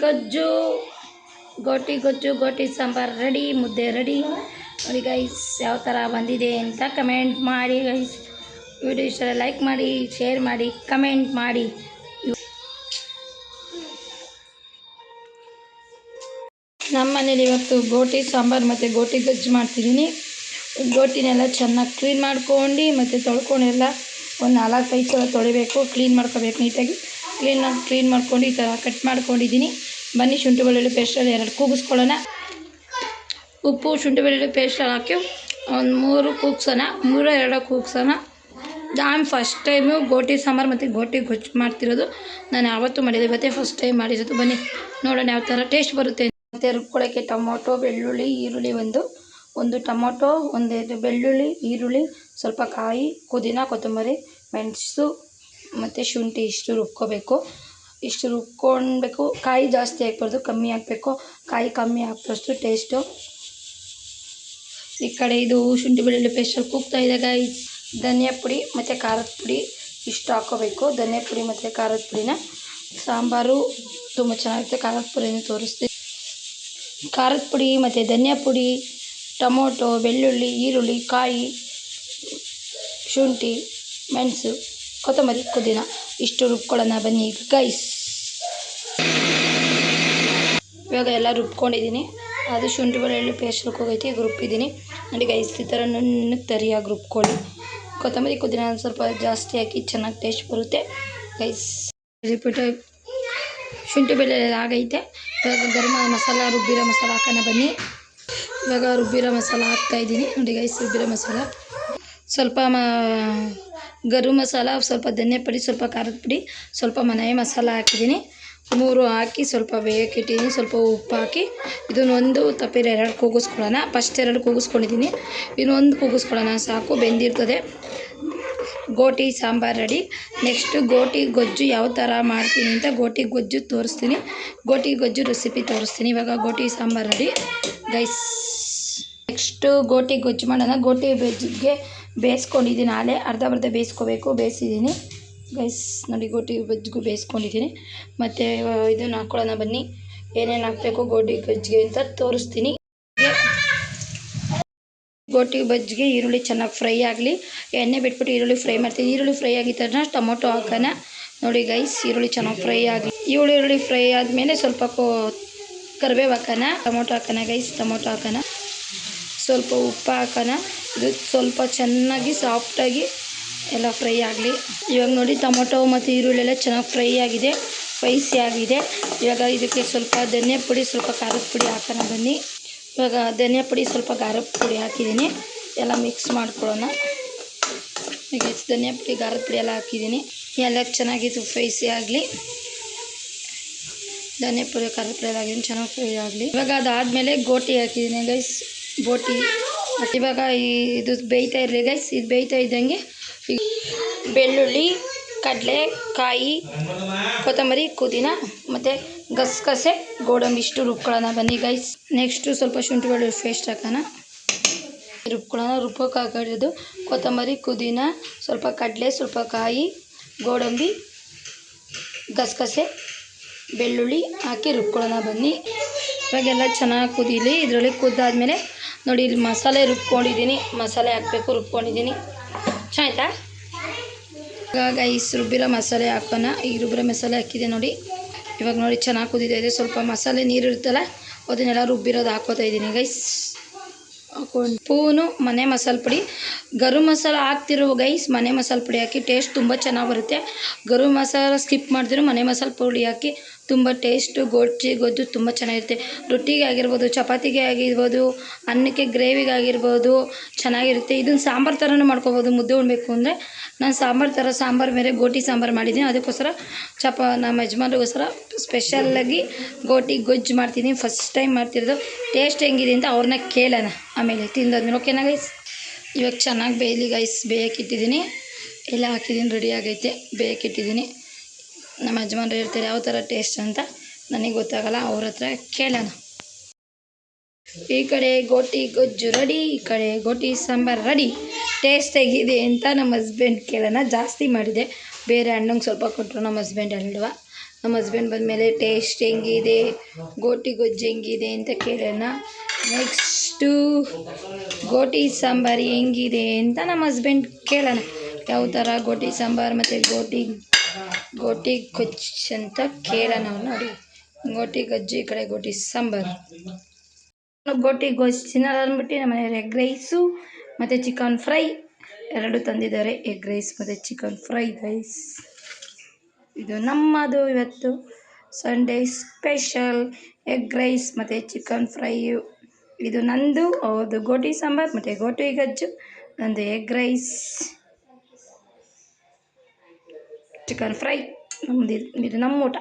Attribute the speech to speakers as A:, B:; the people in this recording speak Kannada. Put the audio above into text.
A: ಗೊಜ್ಜು ಗೋಟಿ ಸಾಂಬಾರು ರೆಡಿ, ಮುದ್ದೆ ರೆಡಿ ನೋಡಿ ಗೈಸ್. ಯಾವ ಥರ ಬಂದಿದೆ ಅಂತ ಕಮೆಂಟ್ ಮಾಡಿ ಗೈಸ್. ವಿಡಿಯೋ ಇಷ್ಟ ಲೈಕ್ ಮಾಡಿ, ಶೇರ್ ಮಾಡಿ, ಕಮೆಂಟ್ ಮಾಡಿ. ನಮ್ಮ ಮನೇಲಿ ಇವತ್ತು ಗೋಟಿ ಸಾಂಬಾರು ಮತ್ತು ಗೋಟಿ ಗೊಜ್ಜು ಮಾಡ್ತಿದ್ದೀನಿ. ಗೋಟಿನೆಲ್ಲ ಚೆನ್ನಾಗಿ ಕ್ಲೀನ್ ಮಾಡ್ಕೊಂಡು ಮತ್ತು ತೊಳ್ಕೊಂಡೆಲ್ಲ ಒಂದು 4-5 ಸಲ ತೊಳಿಬೇಕು, ಕ್ಲೀನ್ ಮಾಡ್ಕೋಬೇಕು ನೀಟಾಗಿ. ಕ್ಲೀನ್ ಮಾಡ್ಕೊಂಡು ಈ ಥರ ಕಟ್ ಮಾಡ್ಕೊಂಡಿದ್ದೀನಿ. ಬನ್ನಿ ಶುಂಠಿ ಬೆಳ್ಳುಳ್ಳಿ ಪೇಸ್ಟಲ್ಲಿ 2 ಕೂಗಿಸ್ಕೊಳ್ಳೋಣ. ಉಪ್ಪು ಶುಂಠಿ ಬೆಳ್ಳುಳ್ಳಿ ಪೇಸ್ಟಲ್ಲಿ ಹಾಕಿ ಒಂದು 3 ಕೂಗ್ಸೋಣ, 3-2 ಕೂಗ್ಸೋಣ. ನಾನು ಫಸ್ಟ್ ಟೈಮು ಗೋಟಿ ಸಾಂಬಾರು ಮತ್ತು ಗೋಟಿ ಗೊಜ್ಜು ಮಾಡ್ತಿರೋದು. ನಾನು ಯಾವತ್ತೂ ಮಾಡಿದೆ, ಇವತ್ತೇ ಫಸ್ಟ್ ಟೈಮ್ ಮಾಡಿರೋದು. ಬನ್ನಿ ನೋಡೋಣ ಯಾವ ಥರ ಟೇಸ್ಟ್ ಬರುತ್ತೆ. ಮತ್ತು ರುಬ್ಕೊಳ್ಳೋಕ್ಕೆ ಟೊಮೊಟೊ, ಬೆಳ್ಳುಳ್ಳಿ, ಈರುಳ್ಳಿ, ಒಂದು ಟೊಮೊಟೊ, 1 ಬೆಳ್ಳುಳ್ಳಿ, ಈರುಳ್ಳಿ, ಸ್ವಲ್ಪ ಕಾಯಿ, ಪುದೀನ, ಕೊತ್ತಂಬರಿ, ಮೆಣಸು ಮತ್ತು ಶುಂಠಿ ಇಷ್ಟು ರುಬ್ಕೋಬೇಕು. ಇಷ್ಟು ರುಬ್ಕೊಳ್ಬೇಕು. ಕಾಯಿ ಜಾಸ್ತಿ ಹಾಕ್ಬಾರ್ದು, ಕಮ್ಮಿ ಹಾಕಬೇಕು. ಕಾಯಿ ಕಮ್ಮಿ ಹಾಕಿದಷ್ಟು ಟೇಸ್ಟು. ಈ ಕಡೆ ಇದು ಶುಂಠಿ ಬೆಳ್ಳುಳ್ಳಿ ಪೇಸ್ಟಲ್ಲಿ ಕೂಗ್ತಾ ಇದೆ ಗೈಸ್. ಧನಿಯಾ ಪುಡಿ ಮತ್ತು ಖಾರದ ಪುಡಿ ಇಷ್ಟು ಹಾಕ್ಕೋಬೇಕು. ಧನಿಯಾ ಪುಡಿ ಮತ್ತು ಖಾರದ ಪುಡಿನ ಸಾಂಬಾರು ತುಂಬ ಚೆನ್ನಾಗಿರುತ್ತೆ. ಖಾರದ ಪುಡಿನ ತೋರಿಸ್ತೀನಿ. ಖಾರದ ಪುಡಿ ಮತ್ತು ಧನಿಯಾ ಪುಡಿ, ಟೊಮೊಟೊ, ಬೆಳ್ಳುಳ್ಳಿ, ಈರುಳ್ಳಿ, ಕಾಯಿ, ಶುಂಠಿ, ಮೆಣಸು, ಕೊತ್ತಂಬರಿ, ಪುದೀನ ಇಷ್ಟು ರುಬ್ಕೊಳ್ಳೋಣ ಬನ್ನಿ ಗೈಸ್. ಇವಾಗ ಎಲ್ಲ ರುಬ್ಕೊಂಡಿದ್ದೀನಿ. ಅದು ಶುಂಠಿ ಬೆಳ್ಳುಳ್ಳಿ ಪೇಸ್ಟ್ ಹೋಗೈತಿ, ಈಗ ರುಬ್ಬಿದ್ದೀನಿ ನೋಡಿ ಗೈಸ್. ಈ ಥರ ನುಣ್ಣಗೆ ತರಿಯಾಗಿ ರುಬ್ಕೊಳ್ಳಿ. ಕೊತ್ತಂಬರಿ, ಪುದೀನ ಸ್ವಲ್ಪ ಜಾಸ್ತಿ ಹಾಕಿ ಚೆನ್ನಾಗಿ ಟೇಸ್ಟ್ ಬರುತ್ತೆ ಗೈಸ್. ರಿಪೀಟ್ ಶುಂಠಿ ಬೆಳ್ಳುಳ್ಳಿ ಆಗೈತೆ. ಇವಾಗ ಗರಂ ಮಸಾಲ, ರುಬ್ಬಿರೋ ಮಸಾಲ ಹಾಕೋಣ ಬನ್ನಿ. ಇವಾಗ ರುಬ್ಬಿರೋ ಮಸಾಲ ಹಾಕ್ತಾಯಿದ್ದೀನಿ ನೋಡಿ ಗೈಸ್. ರುಬ್ಬಿರೋ ಮಸಾಲ ಸ್ವಲ್ಪ ಗರಂ ಮಸಾಲ, ಸ್ವಲ್ಪ ಧನಿಯಾ ಪುಡಿ, ಸ್ವಲ್ಪ ಖಾರದ ಪುಡಿ, ಸ್ವಲ್ಪ ಮನೆ ಮಸಾಲ ಹಾಕಿದ್ದೀನಿ. 3 ಹಾಕಿ ಸ್ವಲ್ಪ ಬೇಯಕ್ಕಿಟ್ಟಿದ್ದೀನಿ. ಸ್ವಲ್ಪ ಉಪ್ಪು ಹಾಕಿ ಇದನ್ನೊಂದು ತಪ್ಪೇರ 2 ಕೂಗಿಸ್ಕೊಳ್ಳೋಣ. ಫಸ್ಟ್ 2 ಕೂಗಿಸ್ಕೊಂಡಿದ್ದೀನಿ, ಇನ್ನೊಂದು ಕೂಗಿಸ್ಕೊಳ್ಳೋಣ ಸಾಕು, ಬೆಂದಿರ್ತದೆ. ಗೋಟಿ ಸಾಂಬಾರು ರೆಡಿ. ನೆಕ್ಸ್ಟು ಗೋಟಿ ಗೊಜ್ಜು ಯಾವ ಥರ ಮಾಡ್ತೀನಿ ಅಂತ ಗೋಟಿ ಗೊಜ್ಜು ತೋರಿಸ್ತೀನಿ. ಗೋಟಿ ಗೊಜ್ಜು ರೆಸಿಪಿ ತೋರಿಸ್ತೀನಿ. ಇವಾಗ ಗೋಟಿ ಸಾಂಬಾರು ರೆಡಿ ಗೈಸ್. ನೆಕ್ಸ್ಟು ಗೋಟಿ ಗೊಜ್ಜು ಮಾಡೋಣ. ಗೋಟಿ ಗೊಜ್ಜಿಗೆ ಬೇಯಿಸ್ಕೊಂಡಿದ್ದೀನಿ, ಆಲೇ ಅರ್ಧ ಬೇಯಿಸ್ಕೋಬೇಕು. ಬೇಯಿಸಿದ್ದೀನಿ ಗೈಸ್ ನೋಡಿ. ಗೋಟಿ ಗೊಜ್ಜಿಗೂ ಬೇಯಿಸ್ಕೊಂಡಿದ್ದೀನಿ. ಮತ್ತು ಇದನ್ನು ಹಾಕ್ಕೊಳ್ಳೋಣ ಬನ್ನಿ. ಏನೇನು ಹಾಕಬೇಕು ಗೋಟಿ ಗೊಜ್ಜಿಗೆ ಅಂತ ತೋರಿಸ್ತೀನಿ. ಗೋಟಿ ಗೊಜ್ಜಿಗೆ ಈರುಳ್ಳಿ ಚೆನ್ನಾಗಿ ಫ್ರೈ ಆಗಲಿ. ಎಣ್ಣೆ ಬಿಟ್ಬಿಟ್ಟು ಈರುಳ್ಳಿ ಫ್ರೈ ಮಾಡ್ತೀನಿ. ಈರುಳ್ಳಿ ಫ್ರೈ ಆಗಿದ ತಕ್ಷಣ ಟೊಮೊಟೊ ಹಾಕೋಣ ನೋಡಿ ಗೈಸ್. ಈರುಳ್ಳಿ ಚೆನ್ನಾಗಿ ಫ್ರೈ ಆಗಲಿ. ಈರುಳ್ಳಿ ಫ್ರೈ ಆದಮೇಲೆ ಸ್ವಲ್ಪ ಕರಿಬೇವು ಹಾಕೋಣ, ಟೊಮೊಟೊ ಹಾಕೋಣ ಗೈಸ್. ಟೊಮೊಟೊ ಹಾಕೋಣ, ಸ್ವಲ್ಪ ಉಪ್ಪು ಹಾಕೋಣ. ಇದು ಸ್ವಲ್ಪ ಚೆನ್ನಾಗಿ ಸಾಫ್ಟಾಗಿ ಎಲ್ಲ ಫ್ರೈ ಆಗಲಿ. ಇವಾಗ ನೋಡಿ ಟೊಮೊಟೊ ಮತ್ತು ಈರುಳ್ಳಿ ಎಲ್ಲ ಚೆನ್ನಾಗಿ ಫ್ರೈ ಆಗಿದೆ, ಸ್ಪೈಸಿ ಆಗಿದೆ. ಇವಾಗ ಇದಕ್ಕೆ ಸ್ವಲ್ಪ ಧನಿಯಾ ಪುಡಿ, ಸ್ವಲ್ಪ ಖಾರದ ಪುಡಿ ಹಾಕೋಣ ಬನ್ನಿ. ಇವಾಗ ಧನಿಯಾ ಪುಡಿ, ಸ್ವಲ್ಪ ಖಾರದ ಪುಡಿ ಹಾಕಿದ್ದೀನಿ. ಎಲ್ಲ ಮಿಕ್ಸ್ ಮಾಡ್ಕೊಳ್ಳೋಣ. ಈಗ ಧನಿಯಾ ಪುಡಿ, ಖಾರದ ಪುಡಿ ಎಲ್ಲ ಹಾಕಿದ್ದೀನಿ. ಎಲ್ಲ ಚೆನ್ನಾಗಿತ್ತು ಸ್ಪೈಸಿ ಆಗಲಿ. ಧನಿಯಾ ಪುಡಿ, ಖಾರದ ಪುಡಿ ಎಲ್ಲ ಹಾಕಿದ್ದೀನಿ, ಚೆನ್ನಾಗಿ ಫ್ರೈ ಆಗಲಿ. ಇವಾಗ ಅದಾದಮೇಲೆ ಗೋಟಿ ಹಾಕಿದ್ದೀನಿ ಗೈಸ್. ಗೋಟಿ ಇವಾಗ ಇದು ಬೇಯ್ತಾ ಇರಲಿ ಗೈಸ್. ಇದು ಬೇಯ್ತಾ ಇದ್ದಂಗೆ ಬೆಳ್ಳುಳ್ಳಿ, ಕಡಲೆ, ಕಾಯಿ, ಕೊತ್ತಂಬರಿ, ಪುದೀನ ಮತ್ತು ಗಸಗಸೆ, ಗೋಡಂಬಿ ಇಷ್ಟು ರುಬ್ಕೊಳ್ಳೋಣ ಬನ್ನಿ ಗೈಸ್. ನೆಕ್ಸ್ಟು ಸ್ವಲ್ಪ ಶುಂಠಿ ಬೆಳ್ಳುಳ್ಳಿ ಪೇಸ್ಟ್ ಹಾಕೋಣ, ರುಬ್ಕೊಳ್ಳೋಣ. ರುಬ್ಬೋಕೆ ಹಾಕಿರೋದು ಕೊತ್ತಂಬರಿ, ಪುದೀನ, ಸ್ವಲ್ಪ ಕಡಲೆ, ಸ್ವಲ್ಪ ಕಾಯಿ, ಗೋಡಂಬಿ, ಗಸಗಸೆ, ಬೆಳ್ಳುಳ್ಳಿ ಹಾಕಿ ರುಬ್ಕೊಳ್ಳೋಣ ಬನ್ನಿ. ಇವಾಗೆಲ್ಲ ಚೆನ್ನಾಗಿ ಕುದೀಲಿ. ಇದರಲ್ಲಿ ಕುದ್ದಾದ್ಮೇಲೆ ನೋಡಿ ಇಲ್ಲಿ ಮಸಾಲೆ ರುಬ್ಕೊಂಡಿದ್ದೀನಿ. ಮಸಾಲೆ ಹಾಕಬೇಕು, ರುಬ್ಕೊಂಡಿದ್ದೀನಿ. ಚೆನ್ನಾಯ್ತಾ? ಇವಾಗ ರುಬ್ಬಿರೋ ಮಸಾಲೆ ಹಾಕೋಣ. ಈಗ ರುಬ್ಬಿರೋ ಮಸಾಲೆ ಹಾಕಿದೆ ನೋಡಿ. ಇವಾಗ ನೋಡಿ ಚೆನ್ನಾಗಿ ಕುದೀತಾ ಇದೆ. ಸ್ವಲ್ಪ ಮಸಾಲೆ ನೀರು ಇರುತ್ತಲ್ಲ, ಅದನ್ನೆಲ್ಲ ರುಬ್ಬಿರೋದು ಹಾಕೋತಾ ಇದ್ದೀನಿ ಗೈಸ್. ಹಾಕೊಂಡು ಸ್ಪೂನು ಮನೆ ಮಸಾಲೆ ಪುಡಿ, ಗರಂ ಮಸಾಲ ಹಾಕ್ತಿರೋ ಗೈಸ್. ಮನೆ ಮಸಾಲೆ ಪುಡಿ ಹಾಕಿ ಟೇಸ್ಟ್ ತುಂಬ ಚೆನ್ನಾಗಿ ಬರುತ್ತೆ. ಗರಂ ಮಸಾಲ ಸ್ಕಿಪ್ ಮಾಡ್ತಿರೋ ಮನೆ ಮಸಾಲೆ ಪುಡಿ ಹಾಕಿ ತುಂಬ ಟೇಸ್ಟು. ಗೊಜ್ಜು ತುಂಬ ಚೆನ್ನಾಗಿರುತ್ತೆ. ರೊಟ್ಟಿಗೆ ಆಗಿರ್ಬೋದು, ಚಪಾತಿಗೆ ಆಗಿರ್ಬೋದು, ಅನ್ನಕ್ಕೆ ಗ್ರೇವಿಗೆ ಆಗಿರ್ಬೋದು ಚೆನ್ನಾಗಿರುತ್ತೆ. ಇದನ್ನು ಸಾಂಬಾರು ಥರನೂ ಮಾಡ್ಕೊಬೋದು. ಮುದ್ದೆ ಉಣ್ಣಬೇಕು ಅಂದರೆ ನಾನು ಸಾಂಬಾರು ಬೇರೆ ಗೋಟಿ ಸಾಂಬಾರು ಮಾಡಿದ್ದೀನಿ. ಅದಕ್ಕೋಸ್ಕರ ನಮ್ಮ ಯಜಮಾನ್ರಿಗೋಸ್ಕರ ಸ್ಪೆಷಲ್ಲಾಗಿ ಗೋಟಿ ಗೊಜ್ಜು ಮಾಡ್ತೀನಿ. ಫಸ್ಟ್ ಟೈಮ್ ಮಾಡ್ತಿರೋದು. ಟೇಸ್ಟ್ ಹೆಂಗಿದೆ ಅಂತ ಅವ್ರನ್ನ ಕೇಳೋಣ ಆಮೇಲೆ ತಿಂದಾದ್ಮೇಲೆ. ಓಕೆನಾ ಗೈಸ್? ಇವಾಗ ಚೆನ್ನಾಗಿ ಬೇಯಲಿ ಗೈಸ್. ಬೇಯಕ್ಕಿಟ್ಟಿದ್ದೀನಿ, ಎಲ್ಲ ಹಾಕಿದ್ದೀನಿ, ರೆಡಿ ಆಗೈತೆ. ಬೇಯಕ್ಕಿಟ್ಟಿದ್ದೀನಿ. ನಮ್ಮ ಯಜಮಾನ್ರು ಹೇಳ್ತಾರೆ ಯಾವ ಥರ ಟೇಸ್ಟ್ ಅಂತ. ನನಗೆ ಗೊತ್ತಾಗಲ್ಲ, ಅವ್ರ ಹತ್ರ ಕೇಳೋಣ. ಈ ಕಡೆ ಗೋಟಿ ಗೊಜ್ಜು ರೆಡಿ, ಈ ಕಡೆ ಗೋಟಿ ಸಾಂಬಾರು ರೆಡಿ. ಟೇಸ್ಟ್ ಹೇಗಿದೆ ಅಂತ ನಮ್ಮ ಹಸ್ಬೆಂಡ್ ಕೇಳೋಣ. ಜಾಸ್ತಿ ಮಾಡಿದೆ, ಬೇರೆ ಅಣ್ಣಂಗೆ ಸ್ವಲ್ಪ ಕೊಟ್ಟರು ನಮ್ಮ ಹಸ್ಬೆಂಡ್ 2. ನಮ್ಮ ಹಸ್ಬೆಂಡ್ ಬಂದಮೇಲೆ ಟೇಸ್ಟ್ ಹೆಂಗಿದೆ, ಗೋಟಿ ಗೊಜ್ಜು ಹೆಂಗಿದೆ ಅಂತ ಕೇಳೋಣ. ನೆಕ್ಸ್ಟು ಗೋಟಿ ಸಾಂಬಾರು ಹೆಂಗಿದೆ ಅಂತ ನಮ್ಮ ಹಸ್ಬೆಂಡ್ ಕೇಳೋಣ. ಯಾವ ಥರ ಗೋಟಿ ಸಾಂಬಾರು ಮತ್ತು ಗೋಟಿ ಗೊಜ್ಜು ಅಂತ ಕೇಳೋಣ. ನೋಡಿ, ಗೋಟಿ ಗೊಜ್ಜು, ಈ ಕಡೆ ಗೋಟಿ ಸಾಂಬಾರು. ಗೋಟಿ ಗೊಜ್ಜು ತಿನ್ನಲ್ಲ ಅಂದ್ಬಿಟ್ಟು ನಮ್ಮ ಮನೆಯವ್ರು ಎಗ್ ರೈಸು ಮತ್ತು ಚಿಕನ್ ಫ್ರೈ ಎರಡು ತಂದಿದ್ದಾರೆ. ಎಗ್ ರೈಸ್ ಮತ್ತು ಚಿಕನ್ ಫ್ರೈ ರೈಸ್. ಇದು ನಮ್ಮದು ಇವತ್ತು ಸಂಡೇ ಸ್ಪೆಷಲ್ ಎಗ್ ರೈಸ್ ಮತ್ತು ಚಿಕನ್ ಫ್ರೈ. ಇದು ನಂದು, ಅವ್ರದ್ದು ಗೋಟಿ ಸಾಂಬಾರು ಮತ್ತು ಗೋಟಿ ಗೊಜ್ಜು, ನಂದು ಎಗ್ ರೈಸ್ ಚಿಕನ್ ಫ್ರೈ. ಇದು ನಮ್ಮ ಊಟ.